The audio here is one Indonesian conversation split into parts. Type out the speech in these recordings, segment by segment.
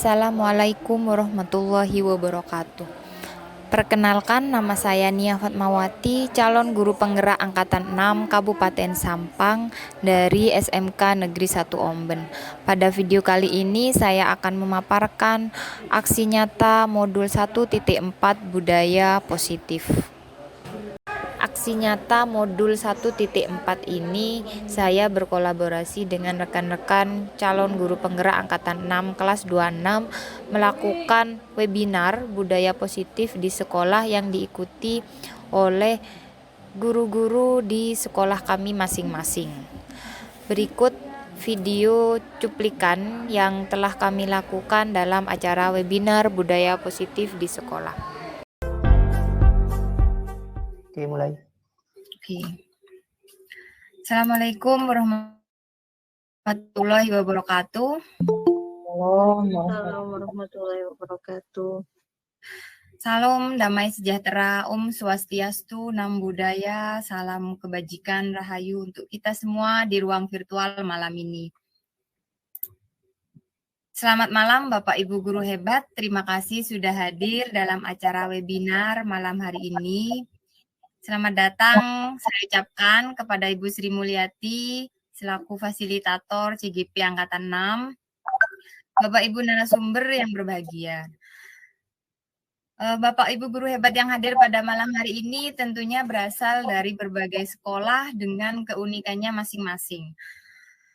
Assalamualaikum warahmatullahi wabarakatuh. Perkenalkan, nama saya Nia Fatmawati, calon guru penggerak Angkatan 6 Kabupaten Sampang dari SMK Negeri 1 Omben. Pada video kali ini saya akan memaparkan aksi nyata modul 1.4 budaya positif. Aksi nyata modul 1.4 ini saya berkolaborasi dengan rekan-rekan calon guru penggerak Angkatan 6 kelas 26 melakukan webinar budaya positif di sekolah yang diikuti oleh guru-guru di sekolah kami masing-masing. Berikut video cuplikan yang telah kami lakukan dalam acara webinar budaya positif di sekolah. Oke, mulai. Oke. Assalamualaikum warahmatullahi wabarakatuh. Waalaikumsalam warahmatullahi wabarakatuh. Salam damai sejahtera, Swastiastu, Nam Budaya, salam kebajikan, rahayu untuk kita semua di ruang virtual malam ini. Selamat malam Bapak Ibu Guru hebat, terima kasih sudah hadir dalam acara webinar malam hari ini. Selamat datang saya ucapkan kepada Ibu Sri Mulyati selaku fasilitator CGP Angkatan 6, Bapak Ibu narasumber yang berbahagia. Bapak Ibu guru hebat yang hadir pada malam hari ini tentunya berasal dari berbagai sekolah dengan keunikannya masing-masing.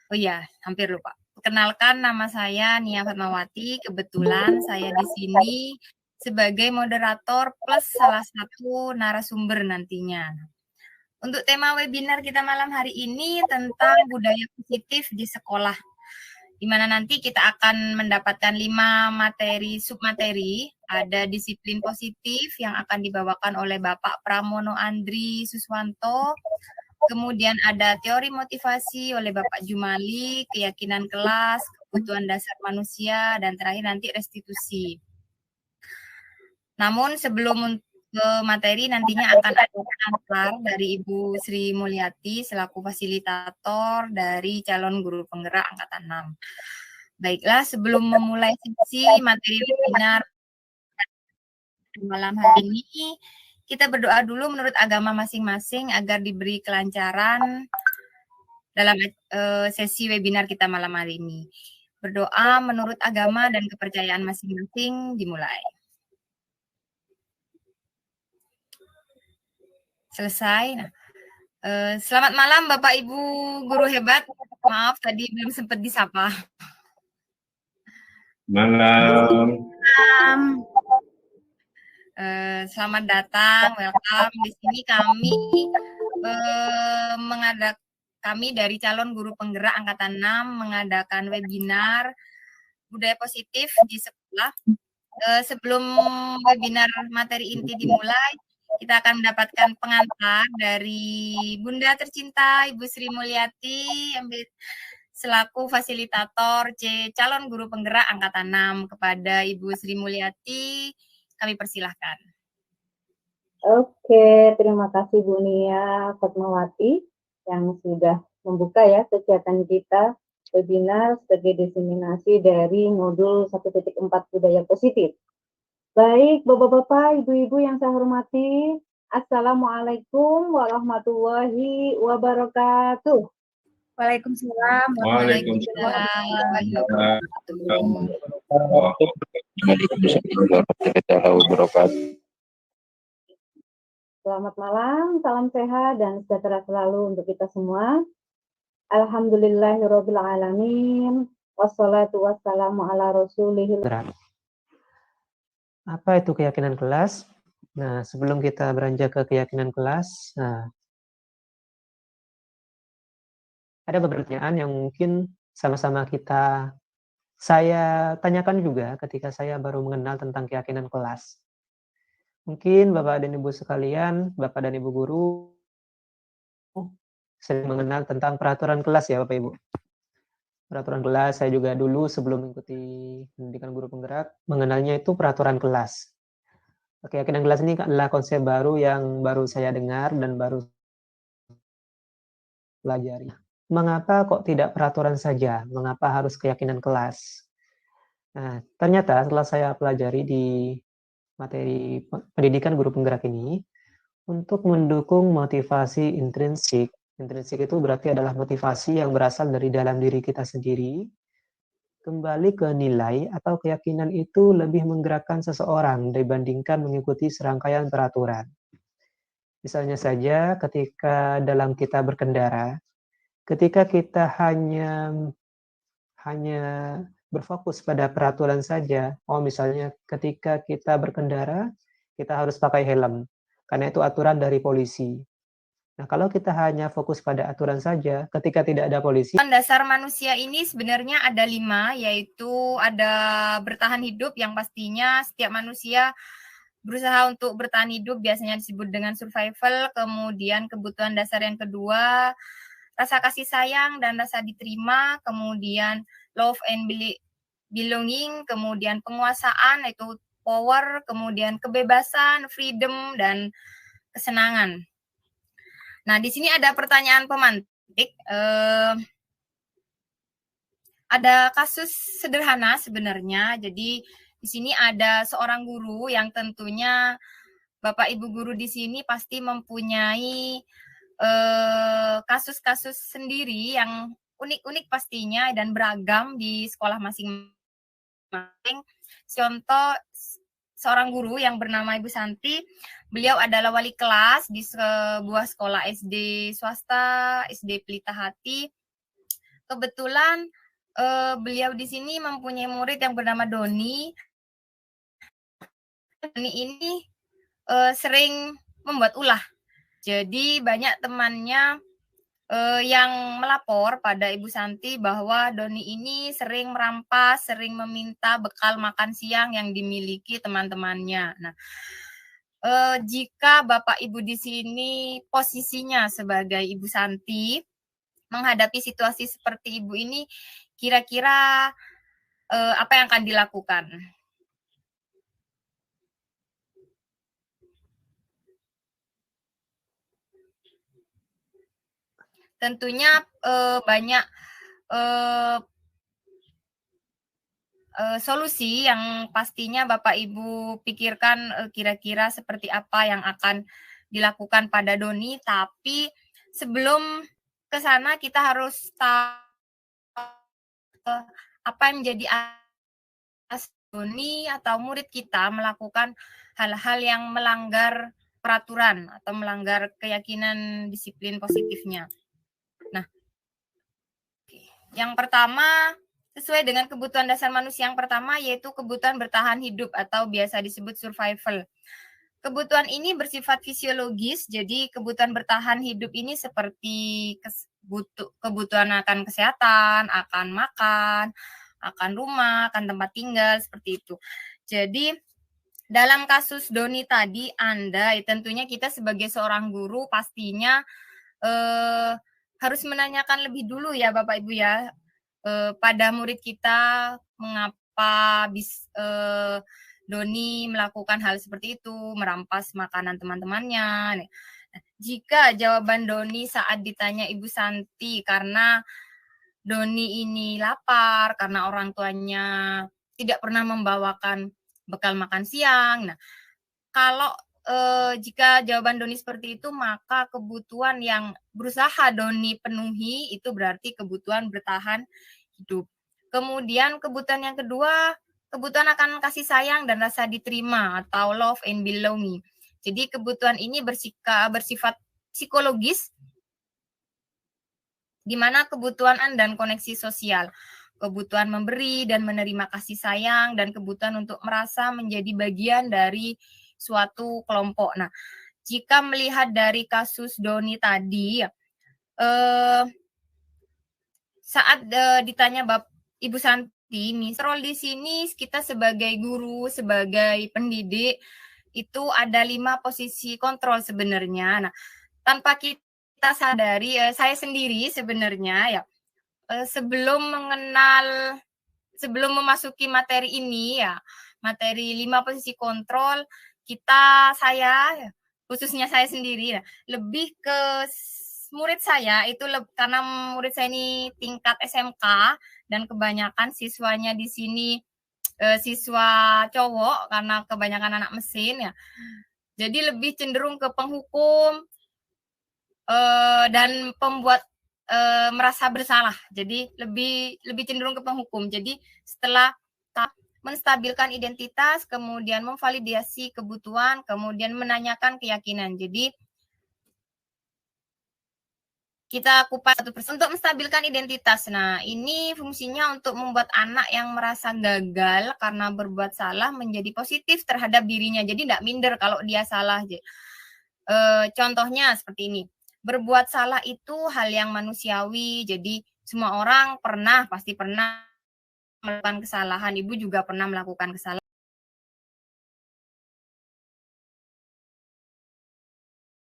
Oh iya, hampir lupa. Perkenalkan, nama saya Nia Fatmawati. Kebetulan saya di sini sebagai moderator plus salah satu narasumber nantinya. Untuk tema webinar kita malam hari ini tentang budaya positif di sekolah, di mana nanti kita akan mendapatkan 5 materi submateri. Ada disiplin positif yang akan dibawakan oleh Bapak Pramono Andri Suswanto, kemudian ada teori motivasi oleh Bapak Jumali, keyakinan kelas, kebutuhan dasar manusia, dan terakhir nanti restitusi. Namun sebelum ke materi nantinya akan ada pengantar dari Ibu Sri Mulyati selaku fasilitator dari calon guru penggerak Angkatan 6. Baiklah, sebelum memulai sesi materi webinar malam hari ini, kita berdoa dulu menurut agama masing-masing agar diberi kelancaran dalam sesi webinar kita malam hari ini. Berdoa menurut agama dan kepercayaan masing-masing, dimulai. Selesai. Nah, selamat malam Bapak Ibu guru hebat. Maaf tadi belum sempat disapa. Malam. Selamat datang, welcome. Di sini kami dari calon guru penggerak Angkatan 6 mengadakan webinar budaya positif di sekolah. Sebelum webinar materi inti dimulai, kita akan mendapatkan pengantar dari Bunda tercinta Ibu Sri Mulyati selaku fasilitator calon guru penggerak Angkatan 6. Kepada Ibu Sri Mulyati, kami persilahkan. Oke, terima kasih Bu Nia Fatmawati yang sudah membuka ya kegiatan kita webinar sebagai diseminasi dari modul 1.4 budaya positif. Baik, Bapak-Bapak, Ibu-Ibu yang saya hormati, Assalamualaikum warahmatullahi wabarakatuh. Waalaikumsalam warahmatullahi wabarakatuh. Selamat malam, salam sehat dan sejahtera selalu untuk kita semua. Alhamdulillahirabbil alamin. Wassalatu wassalamu ala rasulihil. Apa itu keyakinan kelas? Nah, sebelum kita beranjak ke keyakinan kelas, ada beberapa pertanyaan yang mungkin sama-sama saya tanyakan juga ketika saya baru mengenal tentang keyakinan kelas. Mungkin Bapak dan Ibu sekalian, Bapak dan Ibu guru sering mengenal tentang peraturan kelas ya Bapak Ibu. Peraturan kelas, saya juga dulu sebelum mengikuti pendidikan guru penggerak, mengenalnya itu peraturan kelas. Keyakinan kelas ini adalah konsep baru yang baru saya dengar dan baru pelajari. Mengapa kok tidak peraturan saja? Mengapa harus keyakinan kelas? Nah, ternyata setelah saya pelajari di materi pendidikan guru penggerak ini, untuk mendukung motivasi intrinsik, intrinsik itu berarti adalah motivasi yang berasal dari dalam diri kita sendiri, kembali ke nilai atau keyakinan itu lebih menggerakkan seseorang dibandingkan mengikuti serangkaian peraturan. Misalnya saja ketika dalam kita berkendara, ketika kita hanya berfokus pada peraturan saja. Oh, misalnya ketika kita berkendara, kita harus pakai helm, karena itu aturan dari polisi. Nah, kalau kita hanya fokus pada aturan saja, ketika tidak ada polisi. Dasar manusia ini sebenarnya ada 5, yaitu ada bertahan hidup yang pastinya setiap manusia berusaha untuk bertahan hidup, biasanya disebut dengan survival. Kemudian kebutuhan dasar yang kedua, rasa kasih sayang dan rasa diterima. Kemudian love and belonging. Kemudian penguasaan, yaitu power. Kemudian kebebasan, freedom, dan kesenangan. Nah, di sini ada pertanyaan pemantik. Ada kasus sederhana sebenarnya. Jadi di sini ada seorang guru yang tentunya Bapak Ibu guru di sini pasti mempunyai kasus-kasus sendiri yang unik-unik pastinya dan beragam di sekolah masing-masing. Contoh seorang guru yang bernama Ibu Santi, beliau adalah wali kelas di sebuah sekolah SD swasta, SD Pelita Hati. Kebetulan beliau di sini mempunyai murid yang bernama Doni. Doni ini sering membuat ulah. Jadi banyak temannya yang melapor pada Ibu Santi bahwa Doni ini sering merampas, sering meminta bekal makan siang yang dimiliki teman-temannya. Nah, jika Bapak Ibu di sini posisinya sebagai Ibu Santi menghadapi situasi seperti Ibu ini, kira-kira apa yang akan dilakukan? Tentunya banyak solusi yang pastinya Bapak Ibu pikirkan kira-kira seperti apa yang akan dilakukan pada Doni. Tapi sebelum ke sana kita harus tahu apa yang menjadi Doni atau murid kita melakukan hal-hal yang melanggar peraturan atau melanggar keyakinan disiplin positifnya. Nah, yang pertama sesuai dengan kebutuhan dasar manusia yang pertama yaitu kebutuhan bertahan hidup atau biasa disebut survival. Kebutuhan ini bersifat fisiologis, jadi kebutuhan bertahan hidup ini seperti kebutuhan akan kesehatan, akan makan, akan rumah, akan tempat tinggal, seperti itu. Jadi dalam kasus Doni tadi, tentunya kita sebagai seorang guru pastinya harus menanyakan lebih dulu ya Bapak Ibu ya, pada murid kita mengapa Doni melakukan hal seperti itu, merampas makanan teman-temannya. Jika jawaban Doni saat ditanya Ibu Santi karena Doni ini lapar, karena orang tuanya tidak pernah membawakan bekal makan siang. Nah, kalau jika jawaban Doni seperti itu, maka kebutuhan yang berusaha Doni penuhi itu berarti kebutuhan bertahan hidup. Kemudian kebutuhan yang kedua, kebutuhan akan kasih sayang dan rasa diterima atau love and belonging. Jadi kebutuhan ini bersifat psikologis, di mana kebutuhan dan koneksi sosial, kebutuhan memberi dan menerima kasih sayang, dan kebutuhan untuk merasa menjadi bagian dari suatu kelompok. Nah, jika melihat dari kasus Doni tadi, saat ditanya Ibu Santi, role di sini kita sebagai guru, sebagai pendidik, itu ada 5 posisi kontrol sebenarnya. Nah, tanpa kita sadari, saya sendiri sebenarnya ya, sebelum memasuki materi ini ya, materi 5 posisi kontrol, khususnya saya sendiri ya, lebih ke murid saya itu karena murid saya ini tingkat SMK dan kebanyakan siswanya di sini siswa cowok karena kebanyakan anak mesin ya. Jadi lebih cenderung ke penghukum dan pembuat merasa bersalah. Jadi lebih cenderung ke penghukum. Jadi setelah menstabilkan identitas, kemudian memvalidasi kebutuhan, kemudian menanyakan keyakinan. Jadi kita kupas satu persatu untuk menstabilkan identitas. Nah, ini fungsinya untuk membuat anak yang merasa gagal karena berbuat salah menjadi positif terhadap dirinya. Jadi tidak minder kalau dia salah. Contohnya seperti ini. Berbuat salah itu hal yang manusiawi. Jadi semua orang pasti pernah melakukan kesalahan. Ibu juga pernah melakukan kesalahan.